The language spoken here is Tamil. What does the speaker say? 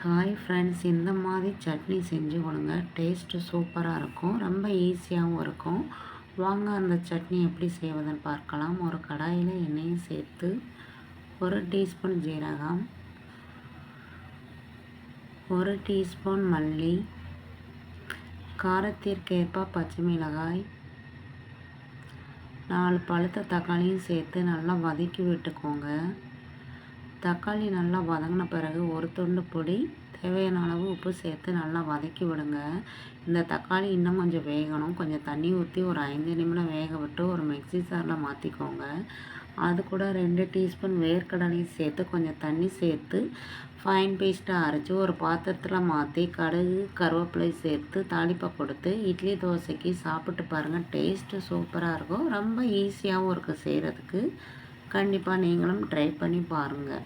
ஹாய் ஃப்ரெண்ட்ஸ், இந்த மாதிரி சட்னி செஞ்சு கொடுங்க. டேஸ்ட்டு சூப்பராக இருக்கும், ரொம்ப ஈஸியாகவும் இருக்கும். வாங்க அந்த சட்னி எப்படி செய்வதுன்னு பார்க்கலாம். ஒரு கடாயில் எண்ணெயும் சேர்த்து 1 டீஸ்பூன் ஜீரகம், 1 டீஸ்பூன் மல்லி, காரத்திற்கேற்ப பச்சை மிளகாய், 4 பழுத்த தக்காளியும் சேர்த்து நல்லா வதக்கி விட்டுக்கோங்க. தக்காளி நல்லா வதங்கின பிறகு ஒரு துண்டு பொடி, தேவையான அளவு உப்பு சேர்த்து நல்லா வதக்கி விடுங்க. இந்த தக்காளி இன்னும் கொஞ்சம் வேகணும். கொஞ்சம் தண்ணி ஊற்றி ஒரு 5 நிமிடம் வேக விட்டு ஒரு மிக்ஸி ஜாரில் மாற்றிக்கோங்க. அது கூட 2 டீஸ்பூன் வேர்க்கடலையும் சேர்த்து கொஞ்சம் தண்ணி சேர்த்து ஃபைன் பேஸ்ட்டாக அரைச்சி ஒரு பாத்திரத்தில் மாற்றி கடுகு கருவேப்பிலை சேர்த்து தாளிப்பை கொடுத்து இட்லி தோசைக்கு சாப்பிட்டு பாருங்கள். டேஸ்ட்டு சூப்பராக இருக்கும், ரொம்ப ஈஸியாகவும் இருக்குது செய்கிறதுக்கு. கண்டிப்பாக நீங்களும் ட்ரை பண்ணி பாருங்கள்.